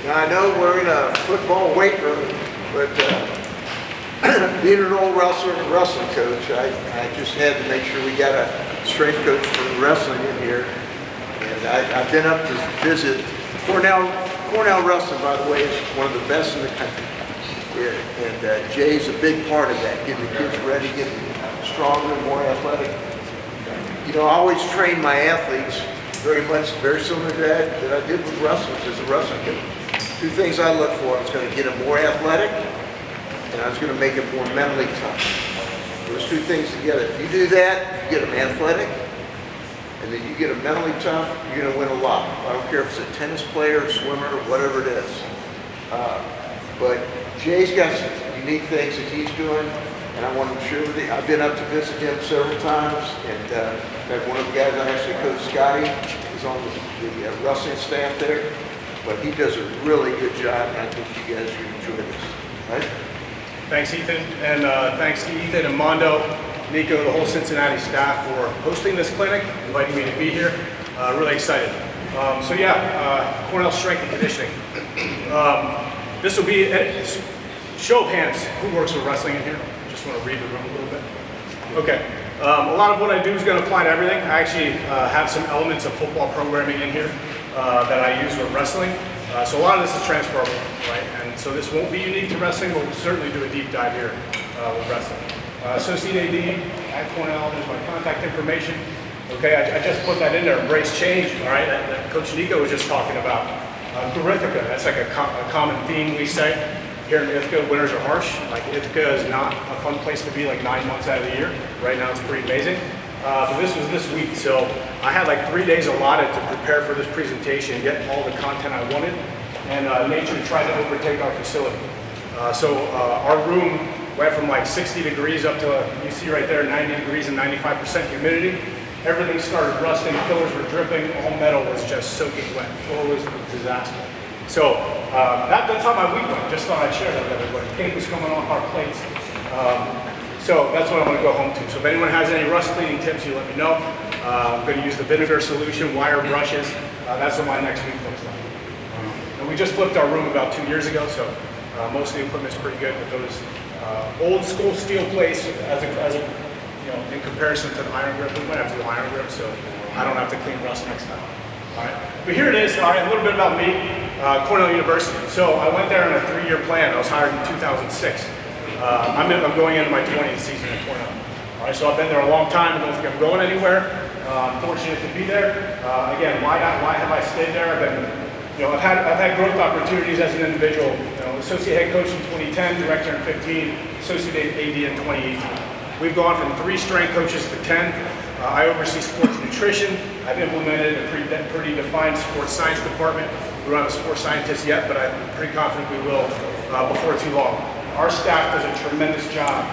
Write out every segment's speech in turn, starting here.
Now, I know we're in a football weight room, but being an old wrestler and wrestling coach, I just had to make sure we got a strength coach for wrestling in here. And I've been up to visit Cornell. Cornell wrestling, by the way, is one of the best in the country. Yeah, and Jay's a big part of that, getting the kids ready, getting stronger, more athletic. You know, I always train my athletes very similar to that I did with wrestlers as a wrestling coach. Two things I look for: I was going to get them more athletic, and I was going to make them more mentally tough. Those two things together. If you do that, you get them athletic, and then you get them mentally tough, you're going to win a lot. I don't care if it's a tennis player, a swimmer, or whatever it is. But Jay's got some unique things that he's doing, and I want to share with you. I've been up to visit him several times, and in fact, one of the guys I actually coach, Scotty, is on the wrestling staff there. But he does a really good job, and I think you guys will enjoy this. Right? Thanks, Ethan, and thanks to Ethan and Mondo, Nico, the whole Cincinnati staff for hosting this clinic, inviting me to be here. Really excited. Cornell Strength and Conditioning. This will be a show of hands. Who works with wrestling in here? Just want to read the room a little bit. Okay. A lot of what I do is going to apply to everything. I actually have some elements of football programming in here that I use with wrestling. So a lot of this is transferable, right? And so this won't be unique to wrestling, but we'll certainly do a deep dive here with wrestling. Associate AD at Cornell, there's my contact information. Okay, I just put that in there, embrace change, all right? That Coach Nico was just talking about. Gurithica, that's like a common theme we say. Here in Ithaca, winters are harsh. Like Ithaca is not a fun place to be like 9 months out of the year. Right now it's pretty amazing. But this was this week, so I had like 3 days allotted to prepare for this presentation, get all the content I wanted, and nature tried to overtake our facility. Our room went from like 60 degrees up to, you see right there, 90 degrees and 95% humidity. Everything started rusting, pillars were dripping, all metal was just soaking wet. Floor was a disaster. So that's how my week went. Just thought I'd share that with everybody. Paint was coming off our plates. So that's what I want to go home to. So if anyone has any rust cleaning tips, you let me know. I'm going to use the vinegar solution, wire brushes. That's what my next week looks like. And we just flipped our room about 2 years ago, so most of the equipment's pretty good. But those old school steel plates, in comparison to the iron grip, we might have to do iron grip, so I don't have to clean rust next time. All right, but here it is. All right, a little bit about me, Cornell University. So I went there on a 3-year plan. I was hired in 2006. I'm going into my 20th season at Cornell. All right, so I've been there a long time. I don't think I'm going anywhere. I'm fortunate to be there. Again, why have I stayed there? I've had growth opportunities as an individual. Associate head coach in 2010, director in 15, associate AD in 2018. We've gone from 3 strength coaches to 10. I oversee sports nutrition. I've implemented a pretty defined sports science department. We don't have a sports scientist yet, but I'm pretty confident we will before too long. Our staff does a tremendous job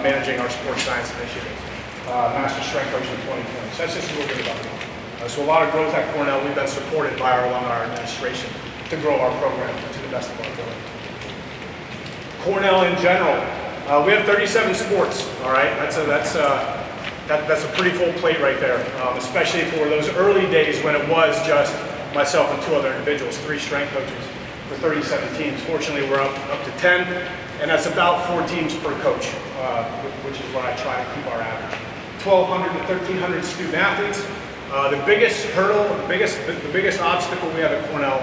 managing our sports science initiatives. Master strength coach in 2020. So that's just a little bit about me. So a lot of growth at Cornell. We've been supported by our alumni administration to grow our program to the best of our ability. Cornell in general. We have 37 sports, all right? That's a pretty full plate right there, especially for those early days when it was just myself and 2 other individuals, 3 strength coaches for 37 teams. Fortunately, we're up to 10, and that's about 4 teams per coach, which is what I try to keep our average. 1,200 to 1,300 student athletes. The biggest hurdle, the biggest obstacle we have at Cornell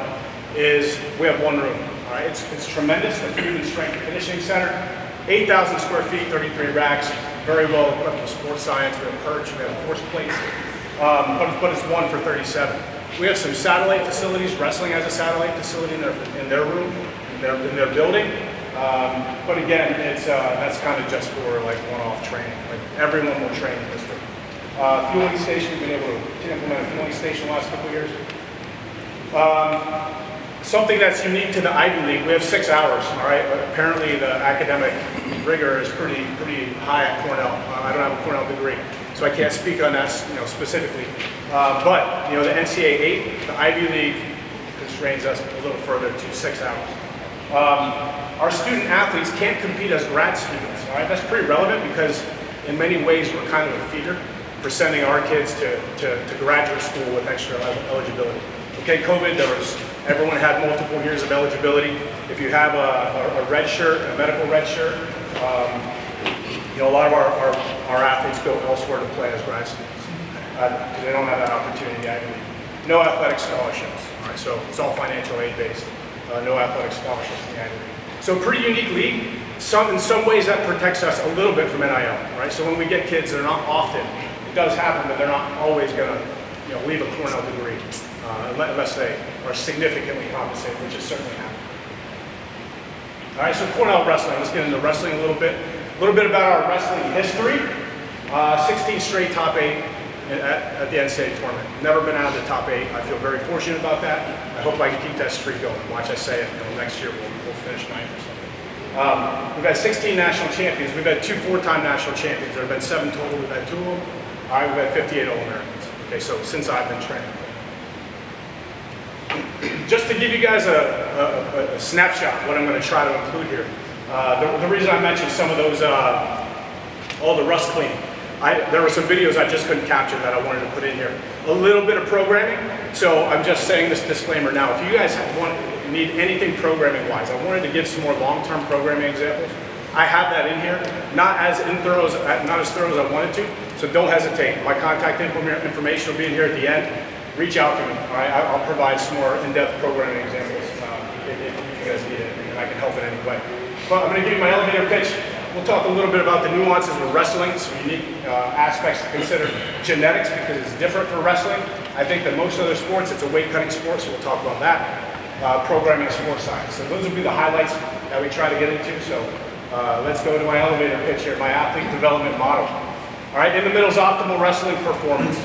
is we have 1 room, all right? It's tremendous, the Community Strength and Conditioning Center. 8,000 square feet, 33 racks, very well equipped with sports science. We have perch, we have force plates, but it's 1 for 37. We have some satellite facilities. Wrestling has a satellite facility in their room, in their building. But again, that's kind of just for like one-off training. Like everyone will train in this room. Fueling station, we've been able to implement a fueling station the last couple of years. Something that's unique to the Ivy League, we have 6 hours, all right? But apparently the academic rigor is pretty high at Cornell. I don't have a Cornell degree, so I can't speak on that specifically. But the NCAA 8, the Ivy League constrains us a little further to 6 hours. Our student athletes can't compete as grad students, all right? That's pretty relevant because in many ways we're kind of a feeder for sending our kids to graduate school with extra eligibility. Okay, COVID, everyone had multiple years of eligibility. If you have a red shirt, a medical red shirt, a lot of our athletes go elsewhere to play as grad students because they don't have that opportunity. No athletic scholarships, all right? So it's all financial aid based. No athletic scholarships in the Ivy League. So pretty unique league. In some ways that protects us a little bit from NIL, right? So when we get kids, they're not often, it does happen, but they're not always gonna leave a Cornell degree unless they are significantly compensated, which is certainly happening. All right, so Cornell wrestling, let's get into wrestling a little bit. A little bit about our wrestling history. 16 straight top 8 at the NCAA tournament. Never been out of the top 8. I feel very fortunate about that. I hope I can keep that streak going. Watch I say it, next year we'll finish 9th or something. We've had 16 national champions. We've had 2 4-time national champions. There have been 7 total. We've had 2 of them. All right, we've had 58 All-Americans. Okay, so since I've been training. Just to give you guys a snapshot of what I'm going to try to include here. The reason I mentioned some of those, all the rust cleaning. There were some videos I just couldn't capture that I wanted to put in here. A little bit of programming. So I'm just saying this disclaimer now. If you guys need anything programming-wise, I wanted to give some more long-term programming examples. I have that in here, not as thorough as I wanted to. So don't hesitate. My contact information will be in here at the end. Reach out to me. All right, I'll provide some more in-depth programming examples if you guys need it, and I can help in any way. But I'm going to give you my elevator pitch. We'll talk a little bit about the nuances of wrestling, some unique aspects to consider. Genetics, because it's different for wrestling. I think that most other sports, it's a weight cutting sport, so we'll talk about that. Programming, sports science. So those will be the highlights that we try to get into. So let's go to my elevator pitch here, my athlete development model. All right, in the middle is optimal wrestling performance.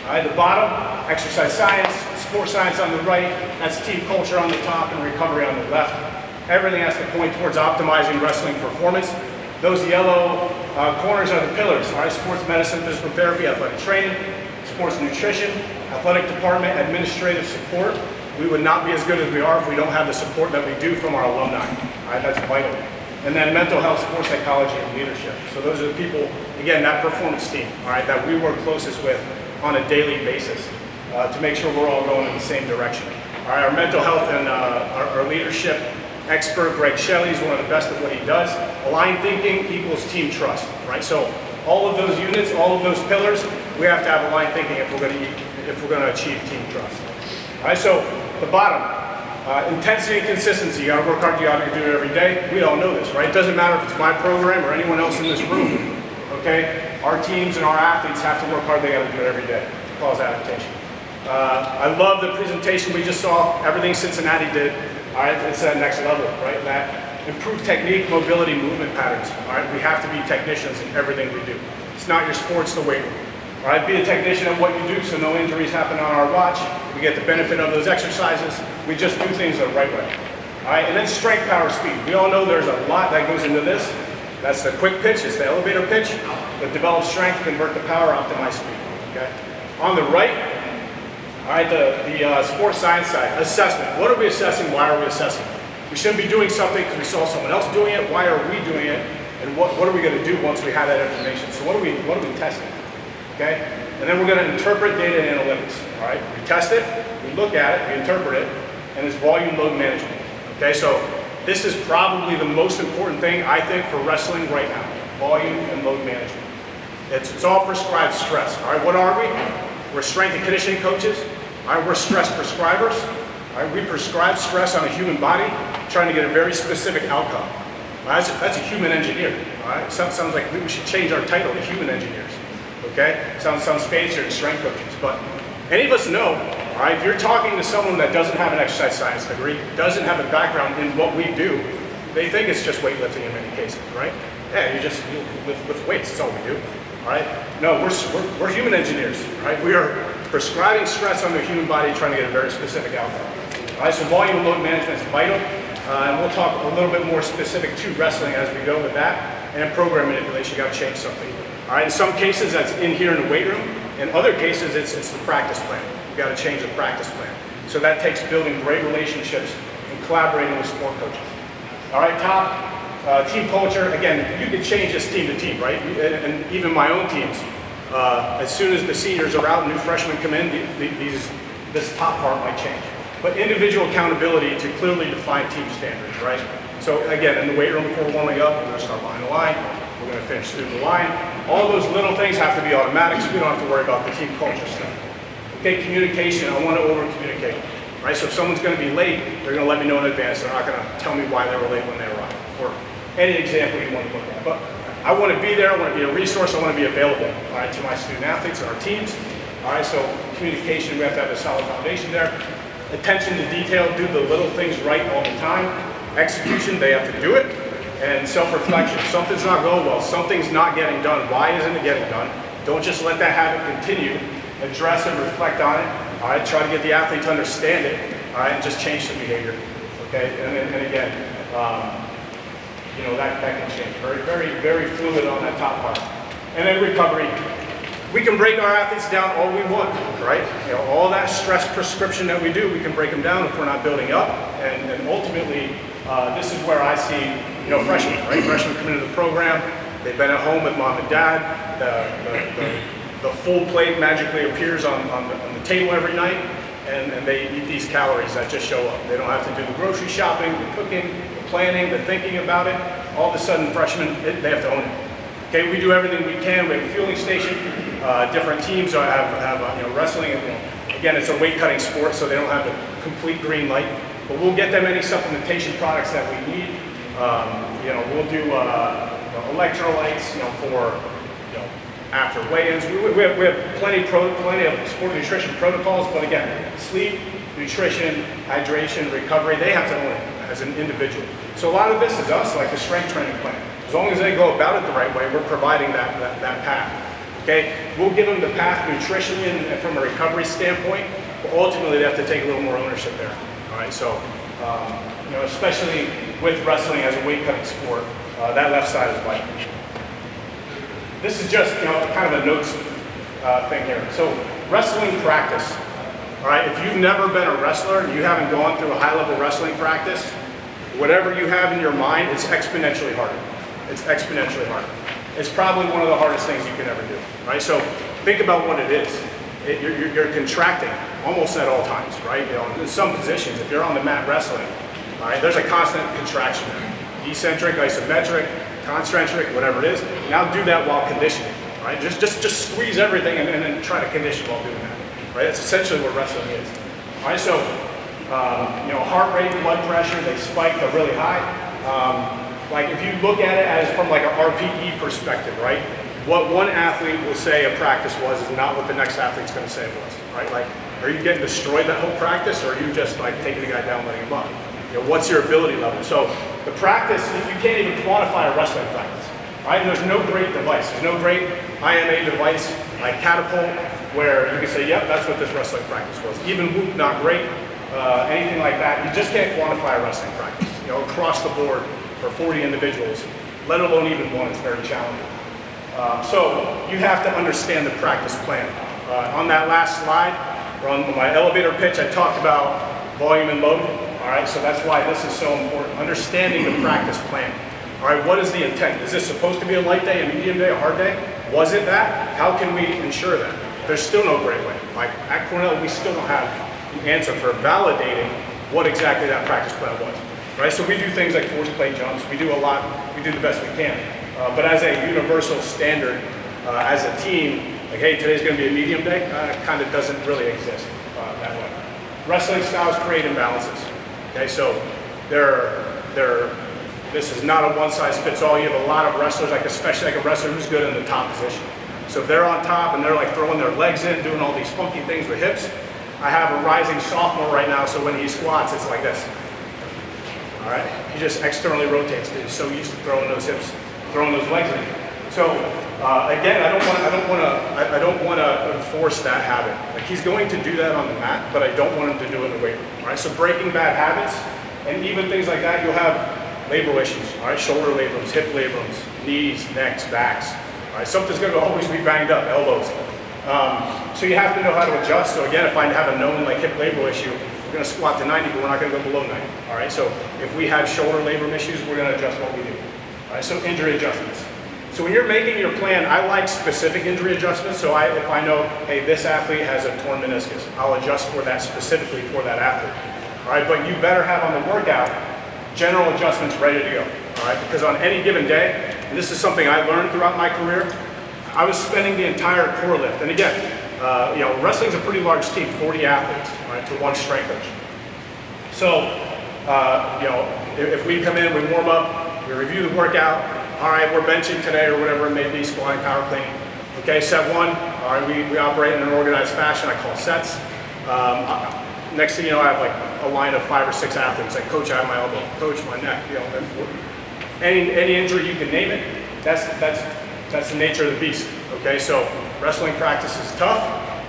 All right, the bottom, exercise science, sports science on the right, that's team culture on the top and recovery on the left. Everything has to point towards optimizing wrestling performance. Those yellow corners are the pillars, all right? Sports medicine, physical therapy, athletic training, sports nutrition, athletic department, administrative support. We would not be as good as we are if we don't have the support that we do from our alumni, all right? That's vital. And then mental health, sports psychology, and leadership. So those are the people, again, that performance team, all right, that we work closest with on a daily basis to make sure we're all going in the same direction. All right, our mental health and our leadership expert, Greg Shelley, is one of the best at what he does. Aligned thinking equals team trust, right? So all of those units, all of those pillars, we have to have aligned thinking if we're going to achieve team trust. All right, so the bottom, intensity and consistency. You got to work hard, you got to do it every day. We all know this, right? It doesn't matter if it's my program or anyone else in this room, okay? Our teams and our athletes have to work hard, they got to do it every day. Cause adaptation. I love the presentation we just saw, everything Cincinnati did. All right, it's that next level, right? That improved technique, mobility, movement patterns. All right, we have to be technicians in everything we do. It's not your sport, it's the weight room. All right, be a technician at what you do so no injuries happen on our watch. We get the benefit of those exercises. We just do things the right way. All right, and then strength, power, speed. We all know there's a lot that goes into this. That's the quick pitch, it's the elevator pitch. The develop strength, convert to power, optimize speed. Okay. On the right, all right, the sports science side, assessment. What are we assessing? Why are we assessing? We shouldn't be doing something because we saw someone else doing it. Why are we doing it? And what are we going to do once we have that information? So what are we testing? Okay? And then we're going to interpret data and analytics. All right? We test it, we look at it, we interpret it, and it's volume load management. Okay? So this is probably the most important thing, I think, for wrestling right now. Volume and load management. It's all prescribed stress. All right? What are we? We're strength and conditioning coaches. All right? We're stress prescribers. All right? We prescribe stress on a human body, trying to get a very specific outcome. All right? That's a human engineer. All right? Sounds like we should change our title to human engineers. Okay? Sounds fancier than strength coaches. But any of us know, all right, if you're talking to someone that doesn't have an exercise science degree, doesn't have a background in what we do, they think it's just weightlifting in many cases, right? Yeah, you lift weights, that's all we do. All right? No, we're human engineers, right? We are prescribing stress on the human body, trying to get a very specific outcome. All right, so volume and load management is vital, and we'll talk a little bit more specific to wrestling as we go with that. And then program manipulation, you got to change something. All right, in some cases that's in here in the weight room. In other cases, it's the practice plan. You got to change the practice plan. So that takes building great relationships and collaborating with sport coaches. All right, top. Team culture, again, you can change this team to team, right? And even my own teams, as soon as the seniors are out and new freshmen come in, this top part might change. But individual accountability to clearly define team standards, right? So again, in the weight room before warming up, we're going to start behind the line. We're going to finish through the line. All those little things have to be automatic, so we don't have to worry about the team culture stuff. Okay, communication. I want to over-communicate, right? So if someone's going to be late, they're going to let me know in advance. They're not going to tell me why they were late when they arrived, or any example you want to look at. But I want to be there. I want to be a resource. I want to be available, all right, to my student athletes and our teams. All right, so communication, we have to have a solid foundation there. Attention to detail, do the little things right all the time. Execution, they have to do it. And self-reflection, something's not going well, something's not getting done. Why isn't it getting done? Don't just let that habit continue. Address and reflect on it. All right, try to get the athlete to understand it. All right, and just change the behavior. Okay, and again, you know, that can change. Very fluid on that top part. And then recovery. We can break our athletes down all we want, right? You know, all that stress prescription that we do, we can break them down if we're not building up. And ultimately, this is where I see, you know, freshmen, right? Freshmen come into the program, they've been at home with mom and dad, the full plate magically appears on the table every night, and they eat these calories that just show up. They don't have to do the grocery shopping, the cooking, the planning, the thinking about it. All of a sudden, freshmen, they have to own it. Okay, we do everything we can. We have a fueling station. Different teams have you know, wrestling. You know, again, it's a weight cutting sport, so they don't have a complete green light. But we'll get them any supplementation products that we need. You know, we'll do electrolytes. You know, for after weigh-ins. We have plenty of sport nutrition protocols. But again, sleep, nutrition, hydration, recovery, they have to own it as an individual. So a lot of this is us, like the strength training plan. As long as they go about it the right way, we're providing that path. Okay, we'll give them the path nutritionally and from a recovery standpoint, but ultimately they have to take a little more ownership there. All right, so you know, especially with wrestling as a weight cutting sport, that left side is vital. This is just, you know, kind of a notes thing here. So wrestling practice. All right, if you've never been a wrestler, you haven't gone through a high-level wrestling practice, whatever you have in your mind, it's exponentially harder. It's exponentially harder. It's probably one of the hardest things you can ever do, right? So think about what it is. You're contracting almost at all times, right? You know, in some positions, if you're on the mat wrestling, all right, there's a constant contraction there. Eccentric, isometric, concentric, whatever it is. Now do that while conditioning, right? Just squeeze everything and then try to condition while doing that, right? That's essentially what wrestling is. All right, so you know, heart rate, blood pressure, they spike, they're really high. Like if you look at it as from like a RPE perspective, right? What one athlete will say a practice was is not what the next athlete's going to say it was, right? Like, are you getting destroyed that whole practice, or are you just like taking the guy down, letting him up? You know, what's your ability level? So the practice, you can't even quantify a wrestling practice, right? And there's no great device. There's no great IMA device like Catapult where you can say, yep, that's what this wrestling practice was. Even Whoop, not great. Anything like that, you just can't quantify a wrestling practice. You know, across the board for 40 individuals, let alone even one, it's very challenging. So you have to understand the practice plan. On that last slide, or on my elevator pitch, I talked about volume and load. All right, so that's why this is so important. Understanding the practice plan. All right, what is the intent? Is this supposed to be a light day, a medium day, a hard day? Was it that? How can we ensure that? There's still no great way. Like at Cornell, we still don't have an answer for validating what exactly that practice plan was. Right, so we do things like force plate jumps. We do a lot. We do the best we can. But as a universal standard, as a team, like, hey, today's going to be a medium day, kind of doesn't really exist that way. Wrestling styles create imbalances. Okay, so this is not a one-size-fits-all. You have a lot of wrestlers, like especially like a wrestler who's good in the top position. So if they're on top and they're like throwing their legs in, doing all these funky things with hips, I have a rising sophomore right now, so when he squats, it's like this. All right, he just externally rotates because he's so used to throwing those hips, throwing those legs in. So again, I don't want to enforce that habit. Like he's going to do that on the mat, but I don't want him to do it in the weight room. All right, so breaking bad habits and even things like that, you'll have labral issues. All right, shoulder labrums, hip labrums, knees, necks, backs. All right, something's going to always be banged up, elbows. So you have to know how to adjust. So again, if I have a known like hip labral issue, we're going to squat to 90, but we're not going to go below 90. All right, so if we have shoulder labrum issues, we're going to adjust what we do. All right, so injury adjustments. So when you're making your plan, I like specific injury adjustments. So if I know, hey, this athlete has a torn meniscus, I'll adjust for that specifically for that athlete. All right, but you better have on the workout general adjustments ready to go. All right, because on any given day, and this is something I learned throughout my career, I was spending the entire core lift. And again, wrestling's a pretty large team, 40 athletes, right, to one strength coach. So, if we come in, we warm up, we review the workout. All right, we're benching today or whatever it may be, squatting, power cleaning. Okay, set one. All right, we operate in an organized fashion. I call sets. Next thing you know, I have like a line of 5 or 6 athletes. Like, coach, I have my elbow. Coach, my neck. Any injury you can name it. That's the nature of the beast. Okay, so wrestling practice is tough.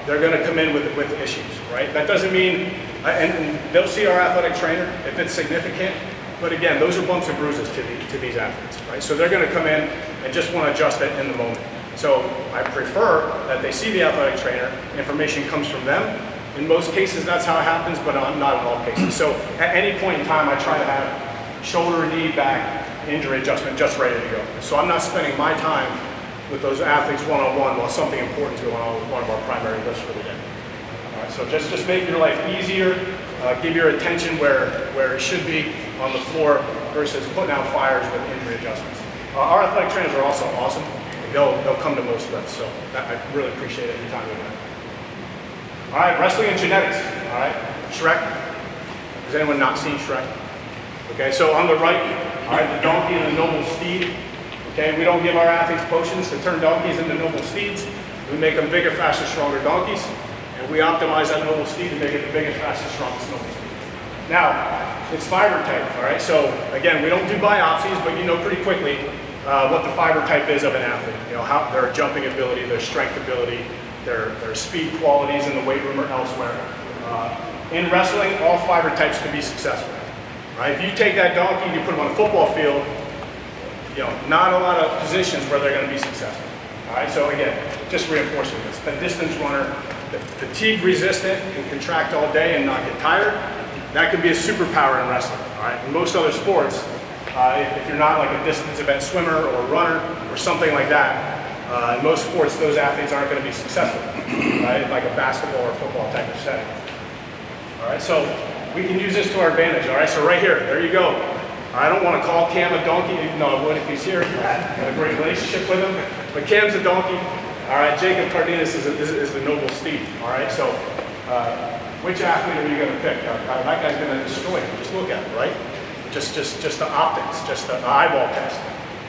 They're going to come in with issues, right? That doesn't mean, and they'll see our athletic trainer if it's significant. But again, those are bumps and bruises to these athletes, right? So they're going to come in and just want to adjust it in the moment. So I prefer that they see the athletic trainer, information comes from them. In most cases, that's how it happens, but not in all cases. So at any point in time, I try to have shoulder, knee, back, injury adjustment just ready to go. So I'm not spending my time with those athletes one-on-one while something important to one of our primary lifts for the day. All right, so just make your life easier, give your attention where it should be on the floor versus putting out fires with injury adjustments. Our athletic trainers are also awesome. They'll come to most lifts, so I really appreciate it every time we do. All right, wrestling and genetics. All right, Shrek. Has anyone not seen Shrek? Okay, so on the right, all right, the donkey and the noble steed. Okay, we don't give our athletes potions to turn donkeys into noble steeds. We make them bigger, faster, stronger donkeys, and we optimize that noble steed to make it the biggest, fastest, strongest noble steed. Now, it's fiber type, all right? So again, we don't do biopsies, but you know pretty quickly what the fiber type is of an athlete. You know, how their jumping ability, their strength ability, their speed qualities in the weight room or elsewhere. In wrestling, all fiber types can be successful. Right? If you take that donkey and you put him on a football field, not a lot of positions where they're going to be successful. All right, so again, just reinforcing this. The distance runner, fatigue resistant, can contract all day and not get tired. That could be a superpower in wrestling. All right, in most other sports, if you're not like a distance event swimmer or runner or something like that, in most sports, those athletes aren't going to be successful, right? Like a basketball or football type of setting. All right, so we can use this to our advantage. All right, so right here, there you go. I don't want to call Cam a donkey, even though I would if he's here. I've got a great relationship with him. But Cam's a donkey. All right, Jacob Cardenas is the noble steed. All right, so which athlete are you going to pick? That guy's going to destroy him. Just look at it, right? Just the optics, just the eyeball test.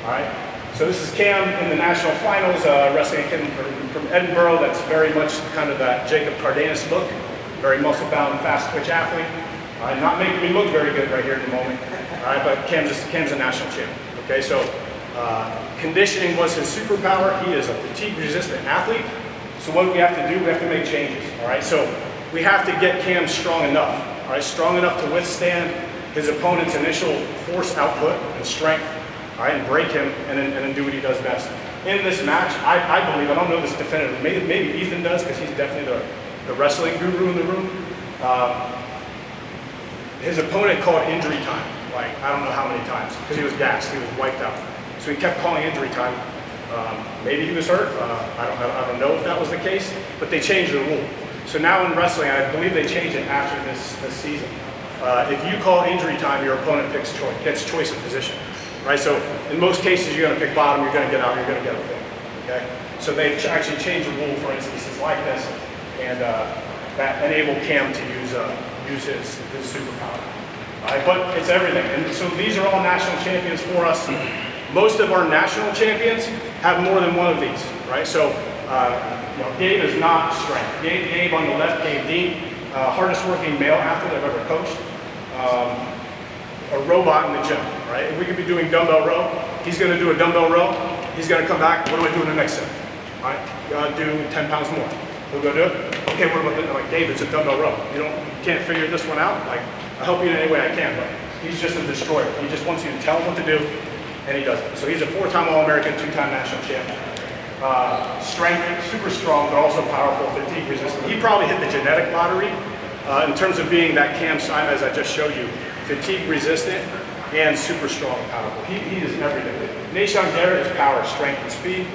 All right. So this is Cam in the national finals, wrestling a kid from Edinburgh. That's very much kind of that Jacob Cardenas look. Very muscle-bound, fast-twitch athlete. Not making me look very good right here in the moment. All right, but Cam's a national champion. Okay, so conditioning was his superpower. He is a fatigue-resistant athlete. So what we have to do, we have to make changes. All right, so we have to get Cam strong enough. All right, strong enough to withstand his opponent's initial force output and strength. All right, and break him and then do what he does best. In this match, I believe, I don't know this definitively, maybe Ethan does because he's definitely the wrestling guru in the room. His opponent called injury time, like I don't know how many times, because he was gassed, he was wiped out. So he kept calling injury time. Maybe he was hurt, I don't know if that was the case, but they changed the rule. So now in wrestling, I believe they changed it after this season. If you call injury time, your opponent gets choice of position. Right, so in most cases, you're going to pick bottom, you're going to get out, you're going to get up there. Okay, so they've actually changed the rule for instances like this, and that enable Cam to use his superpower. All right, but it's everything, and so these are all national champions for us. Most of our national champions have more than one of these. Right, so Gabe is not strength. Gabe on the left, Gabe Dean, hardest working male athlete I've ever coached. A robot in the gym, right? If we could be doing dumbbell row, he's going to do a dumbbell row. He's going to come back. What do I do in the next set? All right, do 10 pounds more. We'll go do it. Okay, what about this? Like, Dave, it's a dumbbell row. You can't figure this one out. Like, I'll help you in any way I can, but he's just a destroyer. He just wants you to tell him what to do, and he does it. So he's a 4-time All-American, 2-time national champion. Strength, super strong, but also powerful, fatigue resistant. He probably hit the genetic lottery in terms of being that Cam Simon, as I just showed you. Fatigue resistant and super strong and powerful. He is everything. Nashon Garrett is power, strength, and speed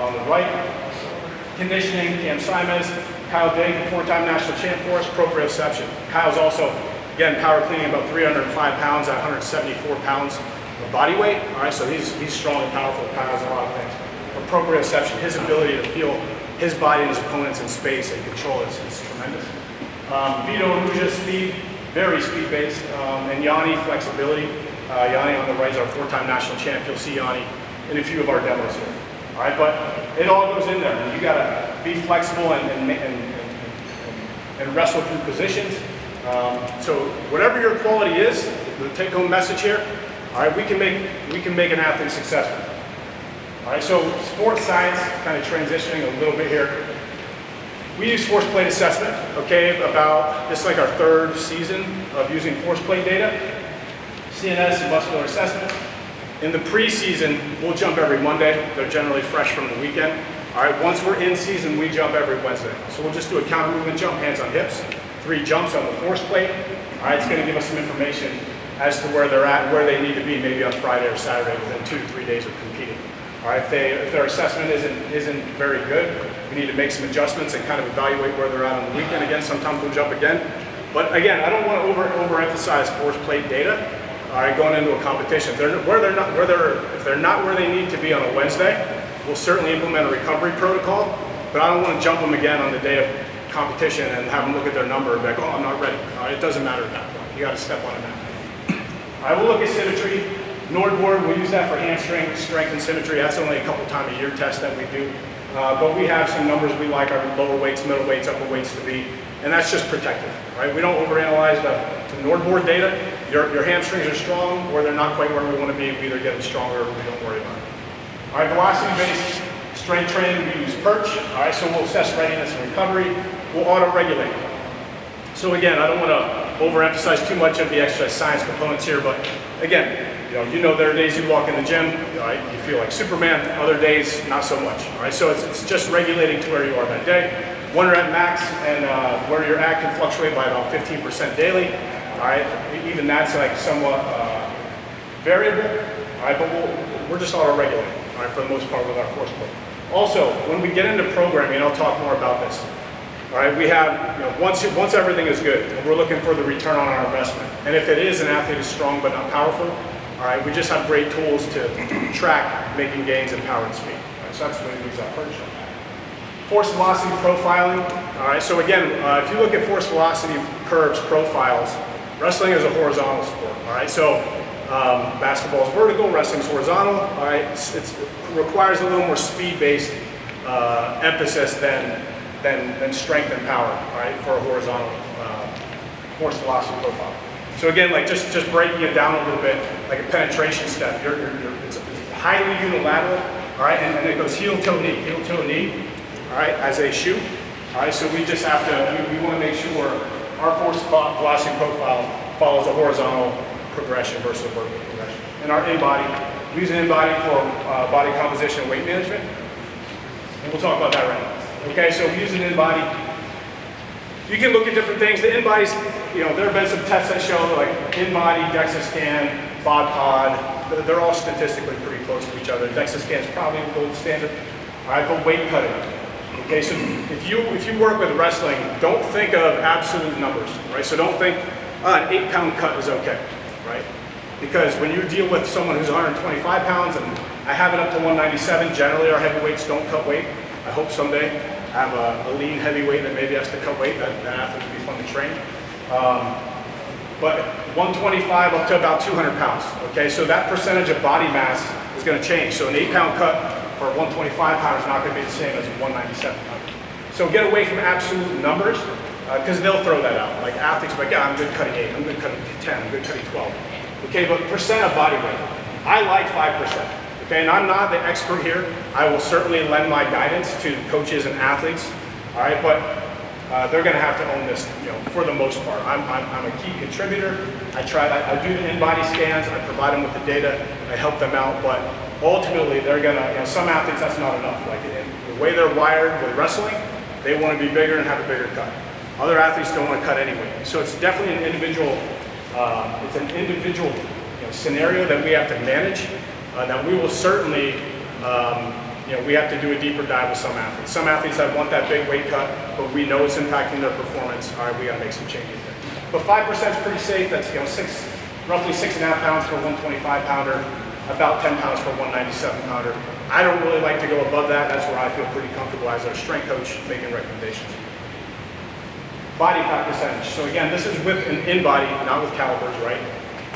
on the right. Conditioning, Cam Simons, Kyle Digg, four-time national champ for us, proprioception. Kyle's also, again, power cleaning about 305 pounds at 174 pounds of body weight. All right, so he's strong and powerful. Kyle has a lot of things. But proprioception, his ability to feel his body and his opponents in space and control is tremendous. Vito Aruja, speed, very speed-based, and Yanni, flexibility. Yanni on the right is our four-time national champ. You'll see Yanni in a few of our demos here. All right, but it all goes in there. And you gotta be flexible and wrestle through positions. So whatever your quality is, the take-home message here, all right, we can make an athlete successful. All right, so sports science, kind of transitioning a little bit here. We use force plate assessment, okay, this is like our third season of using force plate data, CNS and muscular assessment. In the preseason, we'll jump every Monday. They're generally fresh from the weekend. All right, once we're in season, we jump every Wednesday. So we'll just do a counter movement jump, hands on hips, 3 jumps on the force plate. All right, it's gonna give us some information as to where they're at and where they need to be maybe on Friday or Saturday within 2 to 3 days of competing. All right, if their assessment isn't very good, we need to make some adjustments and kind of evaluate where they're at on the weekend. Again, sometimes we'll jump again. But again, I don't want to overemphasize force plate data. All right, going into a competition. If they're not where they need to be on a Wednesday, we'll certainly implement a recovery protocol, but I don't want to jump them again on the day of competition and have them look at their number and be like, oh, I'm not ready. All right, it doesn't matter at that point. You got to step on it now. All right, we'll look at symmetry. Nordboard, we'll use that for hamstring, strength, and symmetry. That's only a couple times a year test that we do. But we have some numbers we like our lower weights, middle weights, upper weights to be, and that's just protective, right? We don't overanalyze the Nordboard data. Your hamstrings are strong, or they're not quite where we want to be. We either get them stronger or we don't worry about it. All right, velocity-based strength training, we use perch. All right, so we'll assess readiness and recovery. We'll auto-regulate. So again, I don't want to overemphasize too much of the exercise science components here, but again, you know there are days you walk in the gym, right, you feel like Superman, other days not so much. All right, so it's just regulating to where you are that day. 1 rep max, and where you're at can fluctuate by about 15% daily. All right, even that's like somewhat variable. All right, but we're just auto-regulating, all right, for the most part with our force plate. Also, when we get into programming, I'll talk more about this. All right, we have, once everything is good, we're looking for the return on our investment. And if it is an athlete is strong but not powerful, all right, we just have great tools to track making gains in power and speed. All right, so that's the way we use our perch. Force velocity profiling. All right, so again, if you look at force velocity curves profiles, wrestling is a horizontal sport. All right, so basketball is vertical, wrestling is horizontal. All right, it requires a little more speed-based emphasis than strength and power. All right, for a horizontal force velocity profile. So again, like just breaking it down a little bit, like a penetration step. It's highly unilateral. All right, and it goes heel, toe, knee. All right, as a shoe. All right, so we just have to, we want to make sure our force velocity profile follows a horizontal progression versus a vertical progression. And our in-body, we use an in-body for body composition and weight management. And we'll talk about that right now. Okay, so we use an in-body. You can look at different things. The in-bodies, there have been some tests that show like in-body, DEXA scan, bod pod, they're all statistically pretty close to each other. DEXA scan is probably the gold standard. All right, but weight cutting. Okay, so if you work with wrestling, don't think of absolute numbers, right? So don't think an 8-pound cut is okay, right? Because when you deal with someone who's 125 pounds, and I have it up to 197, generally our heavyweights don't cut weight. I hope someday I have a lean heavyweight that maybe has to cut weight. That athlete would be fun to train. But 125 up to about 200 pounds, okay? So that percentage of body mass is gonna change. So an 8-pound cut for a 125 pounder is not going to be the same as a 197 pounder. So get away from absolute numbers, because they'll throw that out. Like athletes are like, yeah, I'm good cutting 8, I'm good cutting 10, I'm good cutting 12. Okay, but percent of body weight, I like 5%. Okay, and I'm not the expert here. I will certainly lend my guidance to coaches and athletes. All right, but they're going to have to own this, for the most part. I'm a key contributor. I do the in-body scans. I provide them with the data. I help them out, but ultimately, they're gonna, some athletes, that's not enough. Like the way they're wired with wrestling, they want to be bigger and have a bigger cut. Other athletes don't want to cut anyway. So it's definitely an individual, scenario that we have to manage. that we will certainly, we have to do a deeper dive with some athletes. Some athletes that want that big weight cut, but we know it's impacting their performance. All right, we got to make some changes there. But 5% is pretty safe. That's roughly 6.5 pounds for a 125 pounder, about 10 pounds for a 197 pounder. I don't really like to go above that. That's where I feel pretty comfortable as our strength coach making recommendations. Body fat percentage. So again, this is with an in-body, not with calipers, right?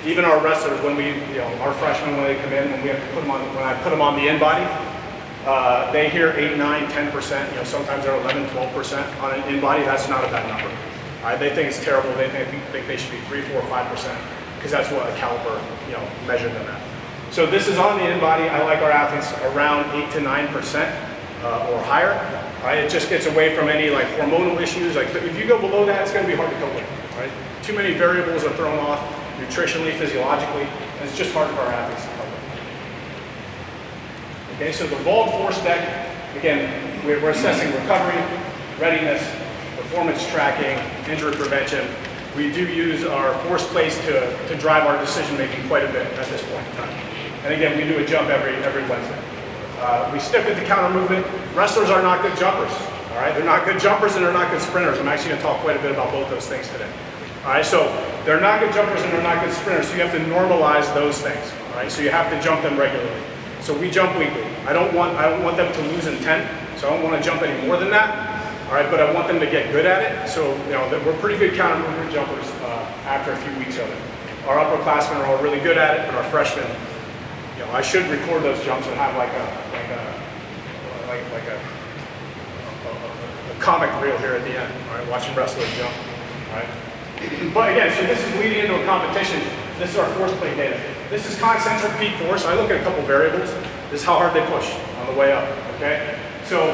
Even our wrestlers, when our freshmen, when they come in, when we have to put them on, when I put them on the in-body, they hear 8, 9, 10%. Sometimes they're 11, 12% on an in-body. That's not a bad number. All right, they think it's terrible. They think they should be 3, 4, 5% because that's what a caliper, measured them at. So this is on the in-body. I like our athletes around 8 to 9% or higher. Right? It just gets away from any like hormonal issues. Like if you go below that, it's going to be hard to cope with. Right? Too many variables are thrown off nutritionally, physiologically, and it's just hard for our athletes to cope with. Okay, so the vault force deck. Again, we're assessing recovery, readiness, performance tracking, injury prevention. We do use our force plates to drive our decision making quite a bit at this point in time. And again, we do a jump every Wednesday. We stick with the counter movement. Wrestlers are not good jumpers. All right, they're not good jumpers and they're not good sprinters. I'm actually going to talk quite a bit about both those things today. All right, so they're not good jumpers and they're not good sprinters. So you have to normalize those things. All right, so you have to jump them regularly. So we jump weekly. I don't want them to lose intent. So I don't want to jump any more than that. All right, but I want them to get good at it. So we're pretty good counter movement jumpers after a few weeks of it. Our upperclassmen are all really good at it, but our freshmen, I should record those jumps and have like a comic reel here at the end. All right, watching wrestlers jump. All right. But again, so this is leading into a competition. This is our force plate data. This is concentric peak force. I look at a couple variables. This is how hard they push on the way up. Okay, so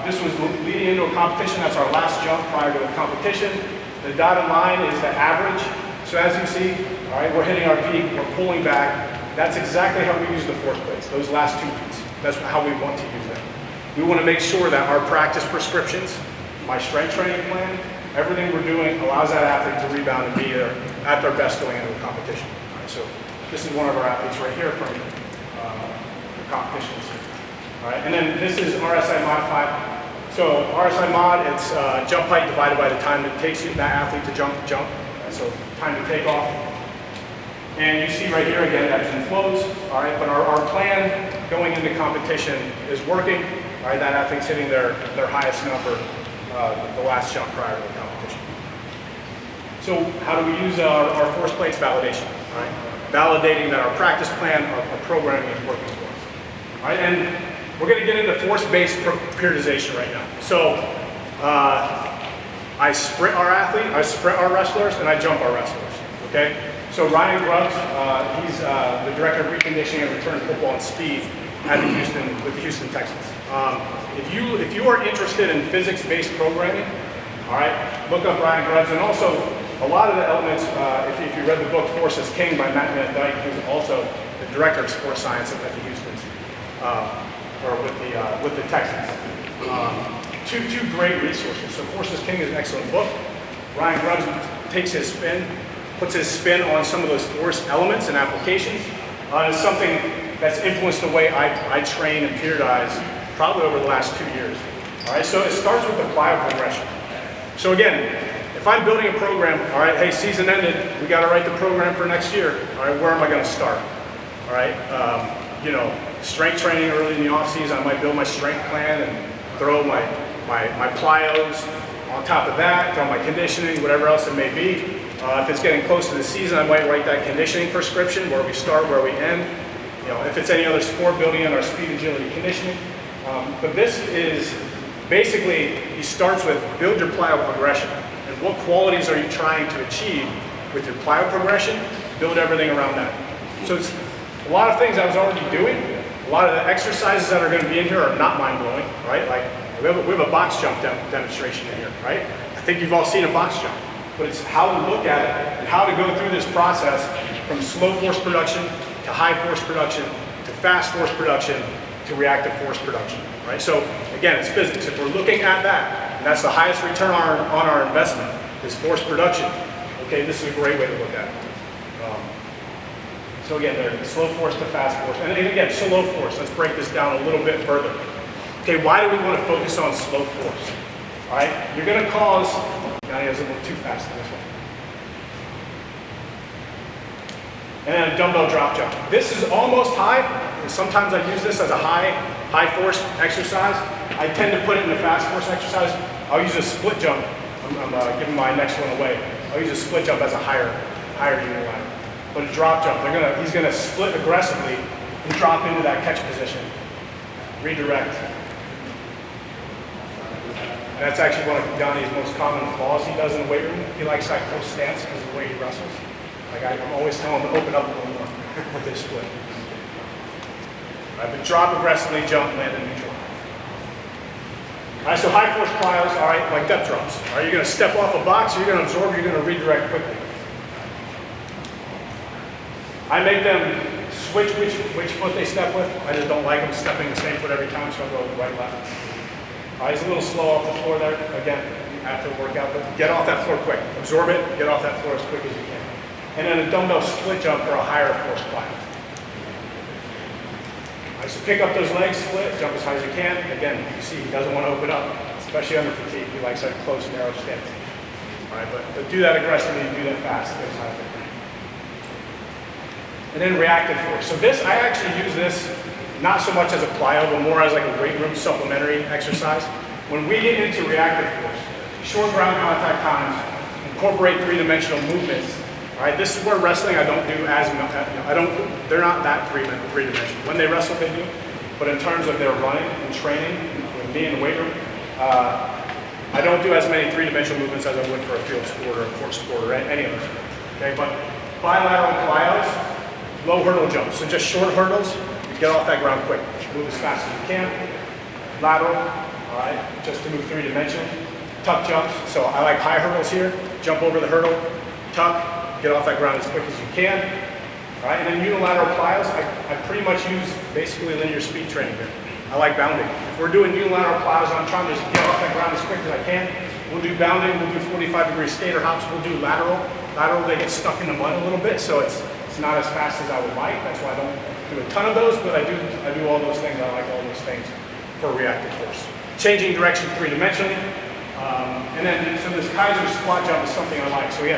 this was leading into a competition. That's our last jump prior to the competition. The dotted line is the average. So as you see, all right, we're hitting our peak. We're pulling back. That's exactly how we use the force plates. Those last 2 beats. That's how we want to use them. We want to make sure that our practice prescriptions, my strength training plan, everything we're doing allows that athlete to rebound and be at their best going into a competition. All right, so this is one of our athletes right here from the competitions. All right, and then this is RSI modified. So RSI mod, it's jump height divided by the time it takes that athlete to jump. So time to take off. And you see right here again, ebbs and flows. All right, but our plan going into competition is working. All right, that athlete's hitting their highest number the last jump prior to the competition. So how do we use our force plates? Validation. All right, validating that our practice plan, our programming is working for us. All right, and we're going to get into force-based periodization right now. So I sprint our athlete, I sprint our wrestlers, and I jump our wrestlers. Okay. So Ryan Grubbs, he's the director of reconditioning and return football and speed with the Houston Texans. If you are interested in physics-based programming, all right, look up Ryan Grubbs. And also, a lot of the elements, if you read the book Force is King by Matt Van Dyke, who's also the director of sports science at the Houston's, or with the Texans. Two great resources. So Force is King is an excellent book. Ryan Grubbs puts his spin on some of those force elements and applications. It's something that's influenced the way I train and periodize probably over the last 2 years. All right, so it starts with the plyo progression. So again, if I'm building a program, all right, hey, season ended, we got to write the program for next year. All right, where am I going to start? All right, strength training early in the off season, I might build my strength plan and throw my plyos on top of that, throw my conditioning, whatever else it may be. If it's getting close to the season, I might write that conditioning prescription, where we start, where we end. If it's any other sport, building in our speed, agility, conditioning. But this is basically, he starts with build your plyo progression. And what qualities are you trying to achieve with your plyo progression? Build everything around that. So it's a lot of things I was already doing. A lot of the exercises that are going to be in here are not mind-blowing, right? Like we have a box jump demonstration in here, right? I think you've all seen a box jump. But it's how to look at it and how to go through this process from slow force production to high force production to fast force production to reactive force production, right? So again, it's physics. If we're looking at that, and that's the highest return on our investment, is force production. Okay, this is a great way to look at it. So again, they're slow force to fast force. And again, slow force. Let's break this down a little bit further. Okay, why do we want to focus on slow force? All right, you're going to cause, now he has a little too fast in this one. And then a dumbbell drop jump. This is almost high, and sometimes I use this as a high force exercise. I tend to put it in a fast force exercise. I'll use a split jump. I'm giving my next one away. I'll use a split jump as a higher unilateral. But a drop jump, he's gonna split aggressively and drop into that catch position. Redirect. And that's actually one of Yanni's most common flaws he does in the weight room. He likes that close stance because of the way he wrestles. Like I'm always telling him to open up a little more with this split. All right, but drop aggressively, jump, land in neutral. All right, so high force plyos, all right, like depth drops. All right, you're gonna step off a box, you're gonna absorb, you're gonna redirect quickly. I make them switch which foot they step with. I just don't like them stepping the same foot every time, so I'll go right, left. All right, he's a little slow off the floor there. Again, you have to work out, but get off that floor quick. Absorb it, get off that floor as quick as you can. And then a dumbbell split jump for a higher force plyo. All right, so pick up those legs, split, jump as high as you can. Again, you see he doesn't want to open up, especially under fatigue. He likes that close, narrow stance. All right, but do that aggressively, do that fast, get as high as you can. And then reactive force. So this, I actually use this not so much as a plyo, but more as like a weight room supplementary exercise. When we get into reactive force, short ground contact times, incorporate three-dimensional movements. All right, this is where wrestling I don't do as much. They're not that three-dimensional. When they wrestle, they do. But in terms of their running and training, with me in the weight room, I don't do as many three-dimensional movements as I would for a field sport or a court sport or any of those. Okay, but bilateral plyos. Low hurdle jumps, so just short hurdles, you get off that ground quick. Move as fast as you can. Lateral, all right, just to move three-dimensional. Tuck jumps, so I like high hurdles here. Jump over the hurdle, tuck, get off that ground as quick as you can. All right, and then unilateral plyos, I pretty much use basically linear speed training here. I like bounding. If we're doing unilateral plyos, I'm trying to just get off that ground as quick as I can. We'll do bounding, we'll do 45-degree skater hops, we'll do lateral. Lateral, they get stuck in the mud a little bit, so it's not as fast as I would like. That's why I don't do a ton of those, but I do all those things. I like all those things for reactive force. Changing direction three-dimensionally. And then, so this Kaiser squat jump is something I like. So we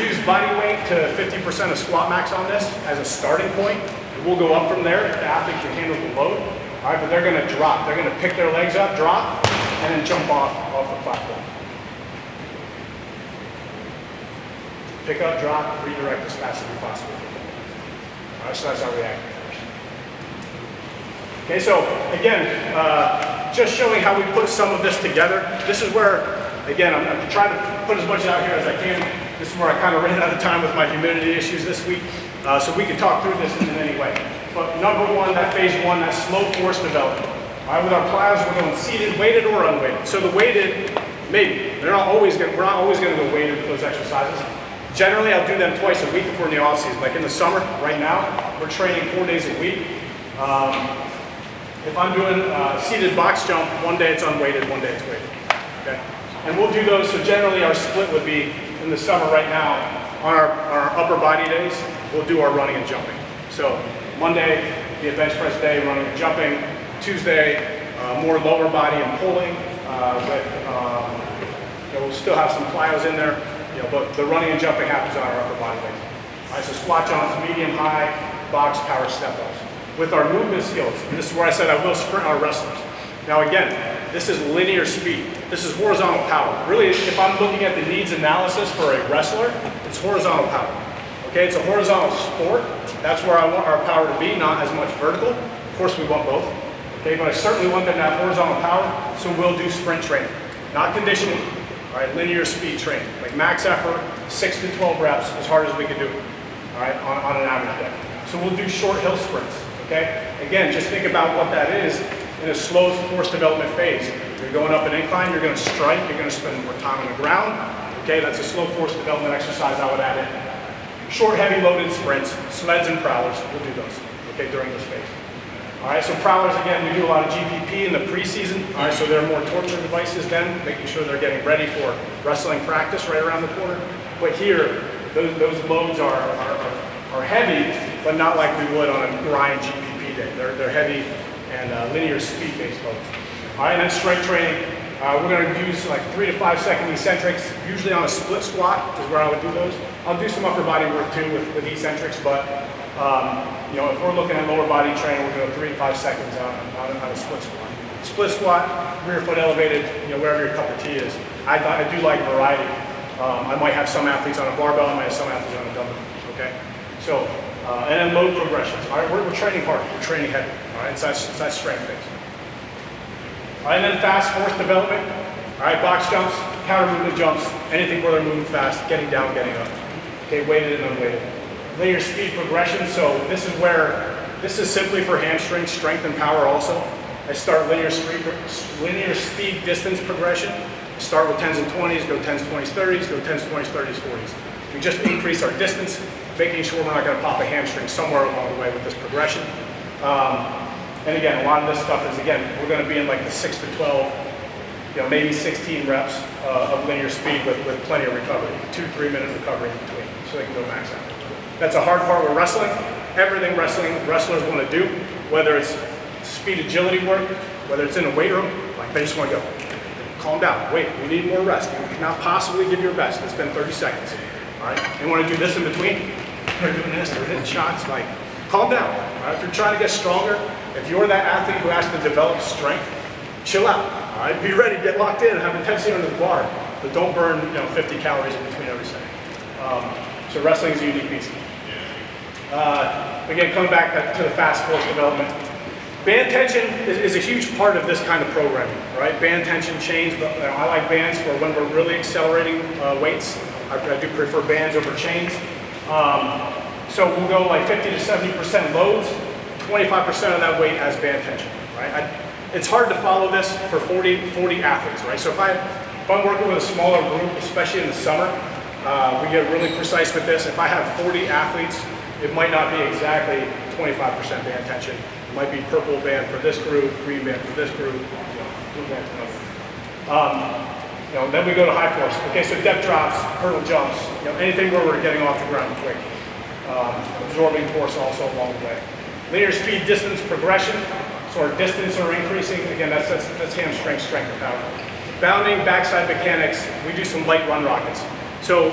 use body weight to 50% of squat max on this as a starting point. We'll go up from there if the athlete can handle the load. All right, but they're gonna drop. They're gonna pick their legs up, drop, and then jump off the platform. Pick up, drop, redirect as fast as you possibly can. All right, so that's our reactive force. Okay, so again, just showing how we put some of this together. This is where, again, I'm trying to put as much out here as I can. This is where I kind of ran out of time with my humidity issues this week, so we can talk through this in any way. But number one, that phase one, that slow force development. All right, with our plyos, we're going seated, weighted, or unweighted. So the weighted, maybe. We're not always going to go weighted with those exercises. Generally, I'll do them twice a week before in the off season. Like in the summer, right now, we're training 4 days a week. If I'm doing seated box jump, one day it's unweighted, one day it's weighted. Okay, and we'll do those. So generally, our split would be in the summer right now on our upper body days. We'll do our running and jumping. So Monday, be a bench press day, running and jumping. Tuesday, more lower body and pulling. We'll still have some plyos in there. But the running and jumping happens on our upper body weight. All right, so squat jumps, medium, high, box, power, step-ups. With our movement skills, and this is where I said I will sprint our wrestlers. Now again, this is linear speed. This is horizontal power. Really, if I'm looking at the needs analysis for a wrestler, it's horizontal power. Okay, it's a horizontal sport. That's where I want our power to be, not as much vertical. Of course, we want both. Okay, but I certainly want them to have horizontal power, so we'll do sprint training. Not conditioning. All right, linear speed training, like max effort, 6 to 12 reps, as hard as we can do, all right, on an average day. So we'll do short hill sprints, okay? Again, just think about what that is in a slow force development phase. You're going up an incline, you're gonna strike, you're gonna spend more time on the ground, okay? That's a slow force development exercise I would add in. Short, heavy loaded sprints, sleds and prowlers, we'll do those, okay, during this phase. All right, so prowlers, again, we do a lot of GPP in the preseason. All right, so there are more torture devices then, making sure they're getting ready for wrestling practice right around the corner. But here, those loads are heavy, but not like we would on a grind GPP day. They're heavy and linear speed-based loads. All right, and then strength training. We're going to use like 3 to 5 second eccentrics, usually on a split squat is where I would do those. I'll do some upper body work too with eccentrics, but you know, if we're looking at lower body training, we're going to go 3 to 5 seconds on a split squat. Split squat, rear foot elevated, you know, wherever your cup of tea is. I do like variety. I might have some athletes on a barbell, I might have some athletes on a dumbbell, okay? So, and then load progressions. All right, we're training hard, we're training heavy. All right, so that's strength phase. All right, and then fast force development. All right, box jumps, counter movement jumps, anything where they're moving fast, getting down, getting up. Okay, weighted and unweighted. Linear speed progression, so this is simply for hamstring strength and power also. I start linear speed distance progression. Start with 10s and 20s, go 10s, 20s, 30s, go 10s, 20s, 30s, 40s. We just increase our distance, making sure we're not going to pop a hamstring somewhere along the way with this progression. And again, a lot of this stuff is, again, we're going to be in like the 6 to 12, you know, maybe 16 reps of linear speed with plenty of recovery, 2-3 minute recovery in between, so they can go max out. That's a hard part with wrestling. Everything wrestlers want to do, whether it's speed agility work, whether it's in a weight room, like they just want to go. Calm down, wait, we need more rest. You cannot possibly give your best. It's been 30 seconds. All right, they want to do this in between. They're doing this, they're hitting shots, like, calm down. All right, if you're trying to get stronger, if you're that athlete who has to develop strength, chill out. All right, be ready, get locked in, and have intensity under the bar, but don't burn 50 calories in between every second. So wrestling is a unique beast. Again, coming back to the fast force development. Band tension is a huge part of this kind of programming, right? Band tension, chains, but I like bands for when we're really accelerating weights. I do prefer bands over chains. So we'll go like 50 to 70% loads, 25% of that weight has band tension, right? It's hard to follow this for 40 athletes, right? So if I'm working with a smaller group, especially in the summer, we get really precise with this. If I have 40 athletes, it might not be exactly 25% band tension. It might be purple band for this group, green band for this group, blue band for another. Then we go to high force. Okay, so depth drops, hurdle jumps, anything where we're getting off the ground quick. Absorbing force also along the way. Linear speed distance progression, so our distance are increasing. Again, that's hamstring strength and power. Bounding backside mechanics, we do some light run rockets. So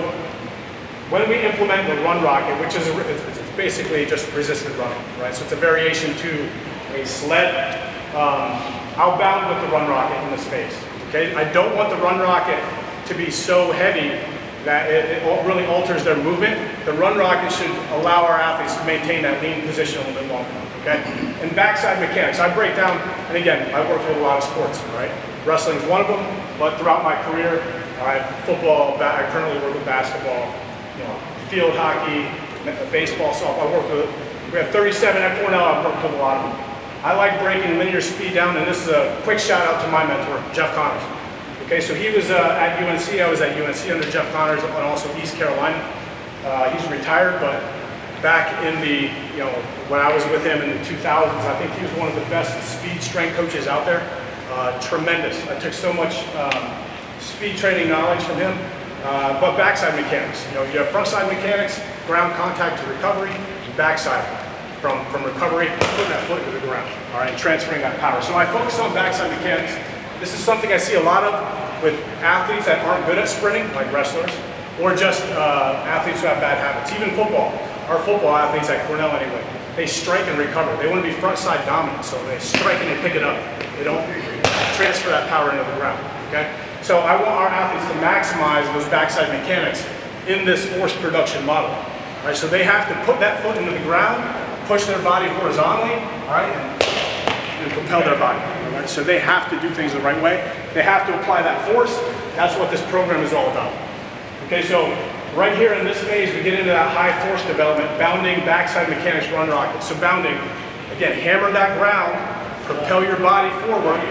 when we implement the run rocket, which is it's basically just resisted running, right? So it's a variation to a sled. I'll bound with the run rocket in this phase. Okay, I don't want the run rocket to be so heavy that it really alters their movement. The run rocket should allow our athletes to maintain that lean position a little bit longer. Okay, and backside mechanics, I break down, and again, I work with a lot of sports, right? Wrestling is one of them, but throughout my career, football, I currently work with basketball, field hockey, baseball, softball. We have 37 at Cornell. I've worked with a lot of them. I like breaking linear speed down, and this is a quick shout out to my mentor, Jeff Connors. Okay, so he was at UNC. I was at UNC under Jeff Connors, and also East Carolina. He's retired, but back in the when I was with him in the 2000s, I think he was one of the best speed strength coaches out there. Tremendous. I took so much speed training knowledge from him. But backside mechanics, you have front side mechanics, ground contact to recovery, and backside from recovery, putting that foot into the ground, all right, and transferring that power. So I focus on backside mechanics. This is something I see a lot of with athletes that aren't good at sprinting, like wrestlers, or just athletes who have bad habits. Even football, our football athletes at Cornell anyway, they strike and recover. They want to be front side dominant, so they strike and they pick it up. They don't transfer that power into the ground, okay? So I want our athletes to maximize those backside mechanics in this force production model. Right? So they have to put that foot into the ground, push their body horizontally, all right, and propel their body. All right? So they have to do things the right way. They have to apply that force. That's what this program is all about. Okay, so right here in this phase, we get into that high force development, bounding backside mechanics run rocket. So bounding, again, hammer that ground, propel your body forward,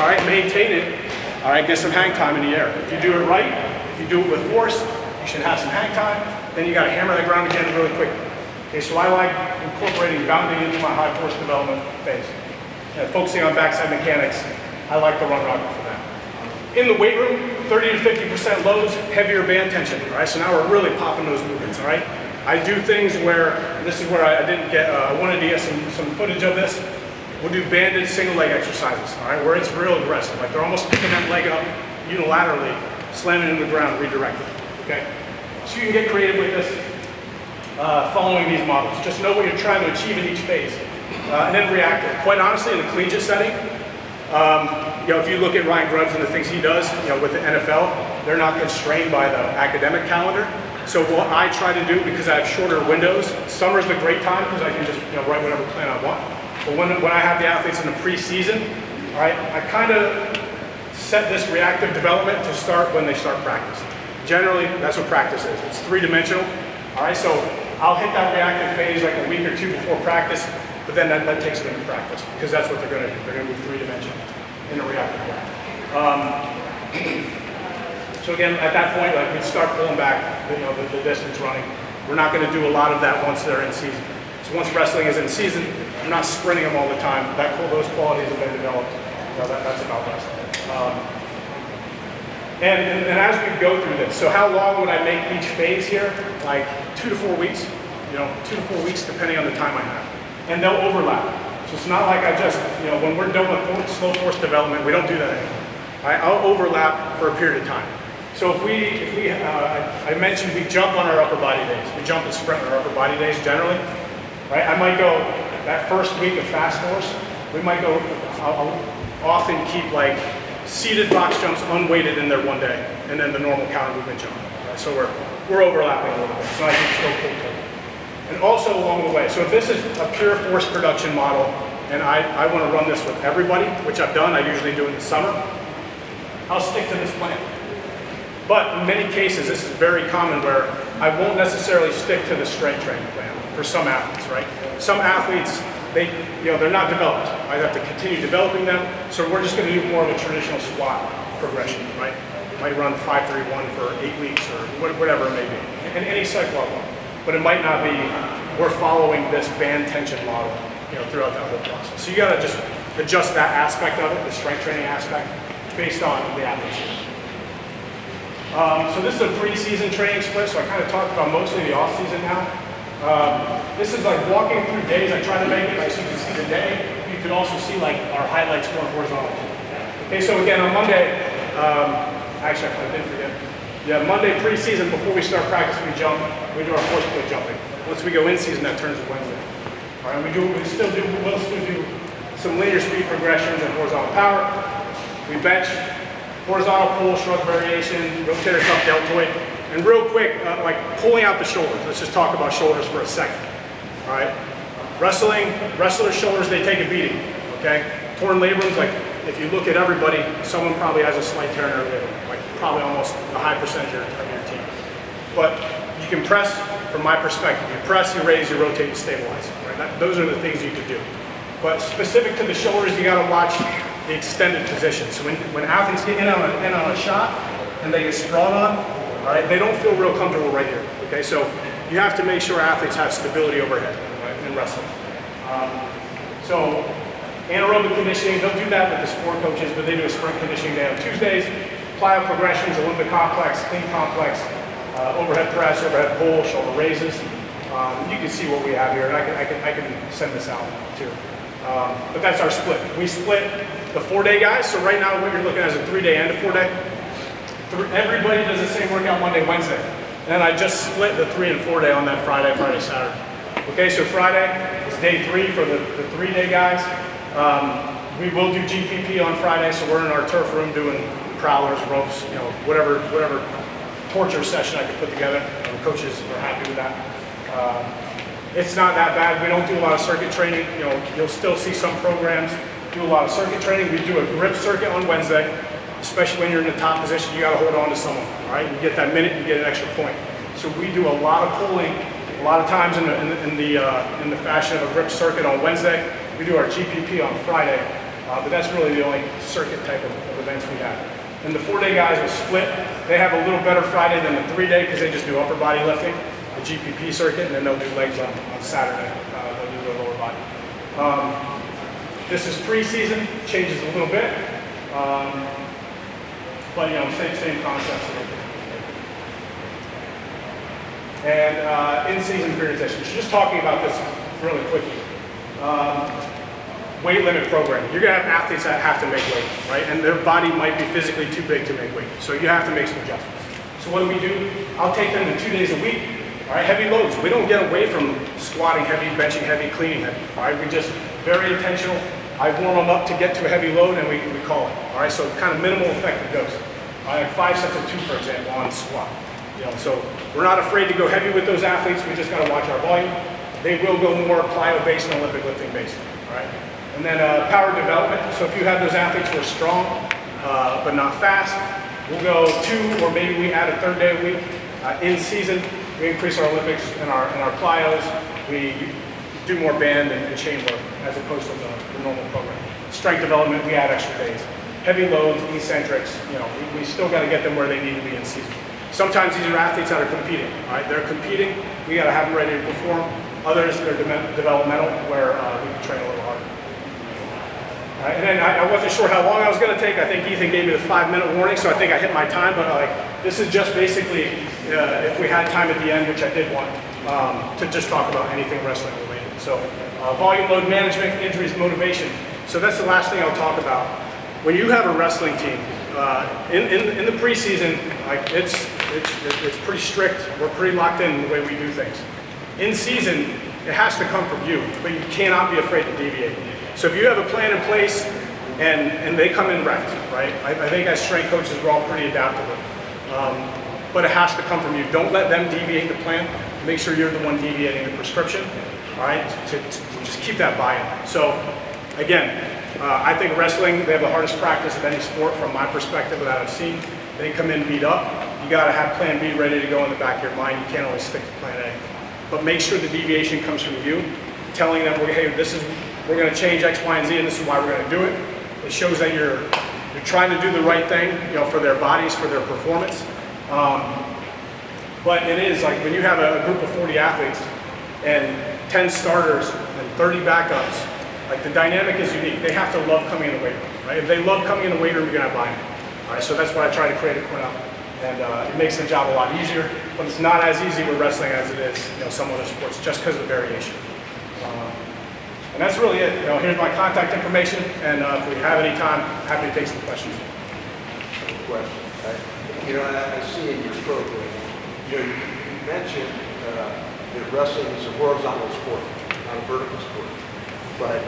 all right, maintain it. All right, get some hang time in the air. If you do it right, if you do it with force, you should have some hang time. Then you got to hammer the ground again really quick. Okay, so I like incorporating bounding into my high force development phase. And focusing on backside mechanics, I like the run rocket for that. In the weight room, 30 to 50% loads, heavier band tension. All right, so now we're really popping those movements. All right, I do things where, this is where I didn't get, I wanted to get some footage of this. We'll do banded single leg exercises, all right, where it's real aggressive. Like they're almost picking that leg up unilaterally, slamming it in the ground, redirected, okay? So you can get creative with this, following these models. Just know what you're trying to achieve in each phase. And then reactive. Quite honestly, in the collegiate setting, you know, if you look at Ryan Grubbs and the things he does, you know, with the NFL, they're not constrained by the academic calendar. So what I try to do, because I have shorter windows, summer's the great time because I can just, you know, write whatever plan I want. But when I have the athletes in the preseason, all right, I kind of set this reactive development to start when they start practice. Generally, that's what practice is. It's three-dimensional. All right, so I'll hit that reactive phase like a week or two before practice, but then that takes them to practice because that's what they're going to do. They're going to be three-dimensional in a reactive way. So again, at that point, like we'd start pulling back, you know, the distance running. We're not going to do a lot of that once they're in season. So once wrestling is in season, I'm not sprinting them all the time. Those qualities have been developed. You know, that's about wrestling. And as we go through this, so how long would I make each phase here? Like 2 to 4 weeks, you know, 2 to 4 weeks depending on the time I have. And they'll overlap. So it's not like I just, you know, when we're done with slow force development, we don't do that anymore. Right? I'll overlap for a period of time. So if we I mentioned we jump on our upper body days. We jump and sprint on our upper body days generally. Right? I might go that first week of fast force, we might go, I'll often keep like seated box jumps unweighted in there one day, and then the normal counter movement jump. Right? So we're overlapping a little bit, so I can still pull. And also along the way, so if this is a pure force production model, and I want to run this with everybody, which I've done, I usually do in the summer, I'll stick to this plan. But in many cases, this is very common where I won't necessarily stick to the strength training plan for some athletes, right? Some athletes, they're not developed. I have to continue developing them, so we're just going to do more of a traditional squat progression, right? Might run 5-3-1 for 8 weeks or whatever it may be, and any cycle I want. But it might not be, we're following this band tension model, you know, throughout that whole process. So you got to just adjust that aspect of it, the strength training aspect, based on the athletes. So this is a pre-season training split, so I kind of talked about mostly the off-season now. This is like walking through days. I try to make it like so you can see the day. You can also see like our highlights going horizontal. Okay, so again on Monday, actually I did forget. Yeah, Monday pre-season before we start practice, we jump. We do our force split jumping. Once we go in season, that turns to Wednesday. All right, we'll still do some linear speed progressions and horizontal power. We bench, horizontal pull, shrug variation, rotator cuff deltoid. And real quick, like pulling out the shoulders. Let's just talk about shoulders for a second. All right, wrestlers' shoulders, they take a beating. Okay, torn labrums, like if you look at everybody, someone probably has a slight tear in their labrum, like probably almost a high percentage of your team. But you can press, from my perspective, you press, you raise, you rotate, you stabilize. Right? Those are the things you can do. But specific to the shoulders, you got to watch the extended position. So when athletes get in on a shot and they get sprawled on, all right, they don't feel real comfortable right here. Okay, so you have to make sure athletes have stability overhead, right, in wrestling. So anaerobic conditioning, they'll do that with the sport coaches, but they do a sprint conditioning day on Tuesdays. Plyo progressions, Olympic complex, clean complex, overhead press, overhead pull, shoulder raises. You can see what we have here, and I can send this out too. But that's our split. We split the 4-day guys, so right now what you're looking at is a 3-day and a 4-day. Everybody does the same workout Monday, Wednesday. And I just split the 3 and 4-day on that Friday, Saturday. Okay, so Friday is day 3 for the 3-day guys. We will do GPP on Friday, so we're in our turf room doing prowlers, ropes, you know, whatever torture session I could put together. The coaches are happy with that. It's not that bad. We don't do a lot of circuit training. You know, you'll still see some programs do a lot of circuit training. We do a grip circuit on Wednesday, especially when you're in the top position. You got to hold on to someone. All right, you get that minute, you get an extra point. So we do a lot of pulling. A lot of times in the fashion of a grip circuit on Wednesday. We do our GPP on Friday, but that's really the only circuit type of events we have. And the 4-day guys are split. They have a little better Friday than the 3-day because they just do upper body lifting, the GPP circuit, and then they'll do legs on Saturday. They'll do their lower body. This is pre-season, changes a little bit, but you know, same concept. and in-season periodization. So just talking about this really quickly. Weight limit programming. You're going to have athletes that have to make weight, right? And their body might be physically too big to make weight. So you have to make some adjustments. So what do? I'll take them to 2 days a week. All right, heavy loads. We don't get away from squatting heavy, benching heavy, cleaning heavy. All right, we just very intentional. I warm them up to get to a heavy load, and we call it. All right, so kind of minimal effective dose. All right, 5 sets of 2, for example, on squat. So we're not afraid to go heavy with those athletes. We just got to watch our volume. They will go more plyo-based and Olympic lifting based. All right. And then power development. So if you have those athletes who are strong, but not fast, we'll go 2, or maybe we add a 3rd day a week. In season, we increase our Olympics and our plyos. We do more band and chain work as opposed to the normal program. Strength development, we add extra days. Heavy loads, eccentrics, we still got to get them where they need to be in season. Sometimes these are athletes that are competing. All right, they're competing. We got to have them ready to perform. Others, they're developmental, where we can train a little harder. Right, and then I wasn't sure how long I was going to take. I think Ethan gave me the 5-minute warning, so I think I hit my time. But this is just basically if we had time at the end, which I did want, to just talk about anything wrestling related. So volume load management, injuries, motivation. So that's the last thing I'll talk about. When you have a wrestling team, in the preseason, it's pretty strict. We're pretty locked in the way we do things. In season, it has to come from you, but you cannot be afraid to deviate. So if you have a plan in place and they come in wrecked, right? I think as strength coaches, we're all pretty adaptable. But it has to come from you. Don't let them deviate the plan. Make sure you're the one deviating the prescription, all right? To just keep that buy-in. So again, I think wrestling, they have the hardest practice of any sport from my perspective that I've seen. They come in beat up. You gotta have plan B ready to go in the back of your mind. You can't always stick to plan A. But make sure the deviation comes from you, telling them, hey, we're going to change X, Y, and Z, and this is why we're going to do it. It shows that you're trying to do the right thing, for their bodies, for their performance. But it is like when you have a group of 40 athletes and 10 starters and 30 backups, like the dynamic is unique. They have to love coming in the weight room, right? If they love coming in the weight room, you're going to have buy-in. All right, so that's what I try to create at Cornell. And it makes the job a lot easier, but it's not as easy with wrestling as it is, some other sports, just because of the variation. And that's really it. Here's my contact information, and if we have any time, happy to take some questions. Question. I see in your program, you mentioned that wrestling is a horizontal sport, not a vertical sport, but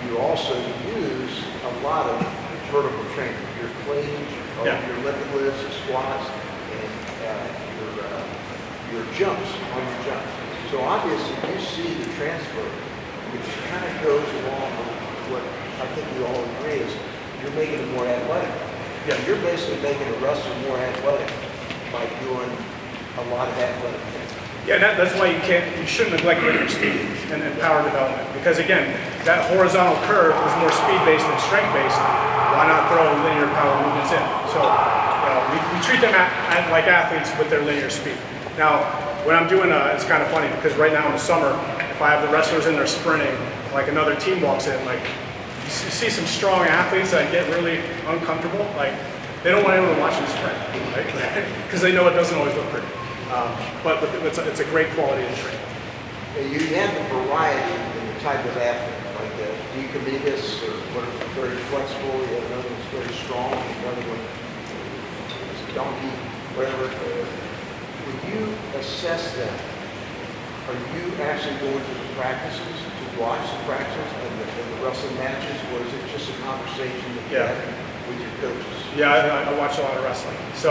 you also use a lot of vertical training. Your cleans, your limit lifts, your squats, and your jumps on your jumps. So obviously you see the transfer, which kind of goes along with what I think we all agree is you're making it more athletic. Yeah, you're basically making a wrestler more athletic by doing a lot of athletic things. Yeah, that's why you shouldn't neglect linear speed and power development. Because again, that horizontal curve is more speed-based than strength-based. Why not throw linear power movements in? So we treat them like athletes with their linear speed. Now, when I'm doing, it's kind of funny because right now in the summer, if I have the wrestlers in there sprinting, like another team walks in, like you see some strong athletes that get really uncomfortable, like they don't want anyone to watch them sprint, right? Because they know it doesn't always look pretty. But it's a great quality of training. You have the variety in the type of athlete, like the Decomitas, or one is very flexible, you have another one's very strong, another one is a donkey, whatever. When you assess them, are you actually going to the practices to watch the practices and the wrestling matches, or is it just a conversation that you have with your coaches? Yeah, I watch a lot of wrestling. So,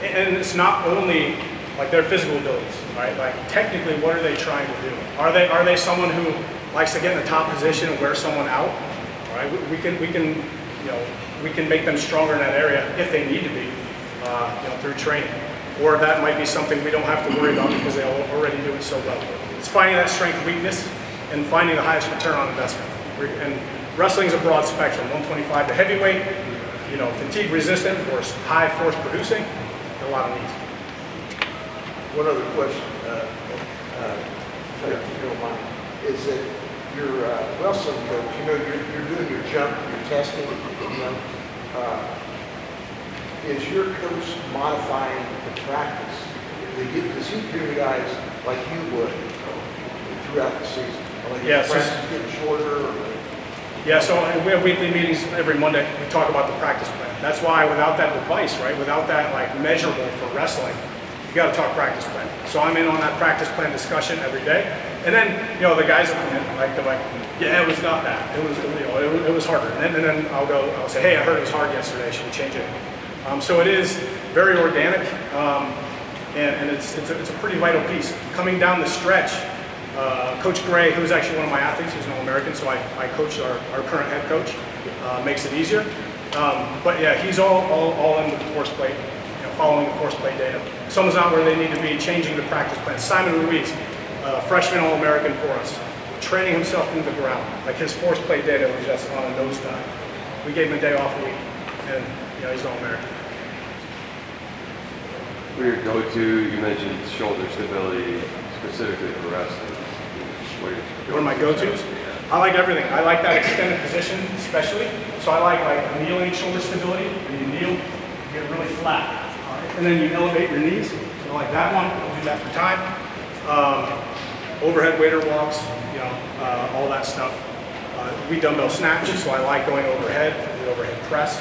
and it's not only like their physical abilities, right? Like technically, what are they trying to do? Are they someone who likes to get in the top position and wear someone out? All right, we can make them stronger in that area if they need to be, through training. Or that might be something we don't have to worry about because they already do it so well. It's finding that strength weakness and finding the highest return on investment. And wrestling is a broad spectrum, 125 to heavyweight, fatigue resistant or high force producing, a lot of needs. One other question, if you don't mind, is that your wrestling coach, you're doing your jump, your testing, is your coach modifying the practice does he periodize like you would throughout the season? Like Yeah, the practice getting shorter? Or, yeah, so we have weekly meetings every Monday. We talk about the practice plan. That's why without that device, right, without that like measurable for wrestling, you got to talk practice plan. So I'm in on that practice plan discussion every day. And then, you know, the guys will come in, like, they're like, yeah, it was not that. It was harder. And then I'll say, hey, I heard it was hard yesterday. Should we change it? So it is very organic, and it's a pretty vital piece. Coming down the stretch, Coach Gray, who's actually one of my athletes, he's an All-American, so I coach our current head coach, makes it easier. But yeah, he's all in with the course plate, you know, following the course plate data. Someone's not where they need to be, changing the practice plan. Simon Ruiz, freshman All-American for us, training himself into the ground. Like his force plate data was just on a nosedive. We gave him a day off a week, and you know, he's an All-American. For your go-to, you mentioned shoulder stability specifically for wrestling. What are my go-tos? I like everything. I like that extended position, especially. So I like kneeling shoulder stability. When you kneel, you get really flat. All right. And then you elevate your knees. So like that one, we'll do that for time. Overhead waiter walks, you know, all that stuff. We dumbbell snatch, so I like going overhead, the overhead press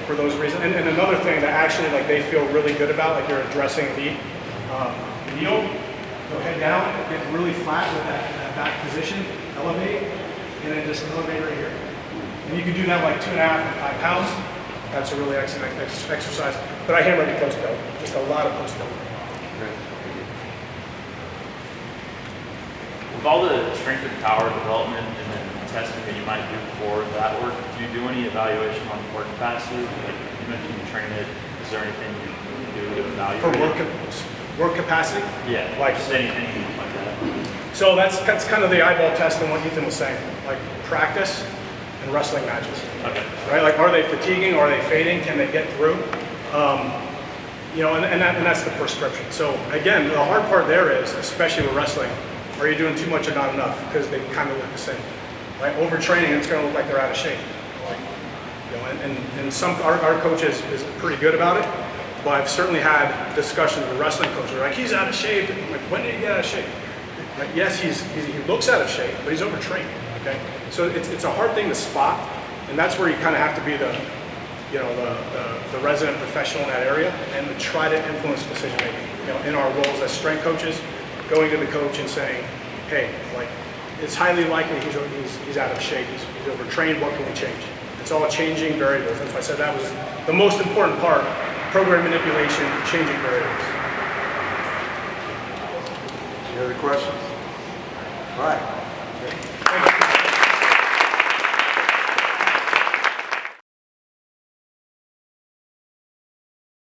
for those reasons. And another thing that actually like they feel really good about, like you're addressing the kneel, go head down, get really flat with that back position, elevate, and then just elevate right here. And you can do that like 2.5 to 5 pounds. That's a really excellent exercise. But I hammer the post belt, just a lot of post belt. With all the strength and power development and then testing that you might do for that work, do you do any evaluation on work capacity? Like you mentioned you train it. Is there anything you do to evaluate? For work capacity? Yeah, like just anything like that. So that's kind of the eyeball test and what Ethan was saying, like practice and wrestling matches. Okay. Right? Like, are they fatiguing? Are they fading? Can they get through? You know, and that's the prescription. So again, the hard part there is, especially with wrestling, are you doing too much or not enough? Because they kind of look the same. Right? Overtraining, it's going to look like they're out of shape. Like, you know, and some our coach is pretty good about it. But I've certainly had discussions with wrestling coaches. Like, he's out of shape. I'm like, when did he get out of shape? Like, yes, he looks out of shape, but he's overtrained. Okay, so it's a hard thing to spot, and that's where you kind of have to be the resident professional in that area and to try to influence decision making. You know, in our roles as strength coaches, going to the coach and saying, hey, like, it's highly likely he's out of shape. He's overtrained. What can we change? It's all changing variables. That's why I said that was the most important part. Program manipulation, changing variables. Any other questions? All right.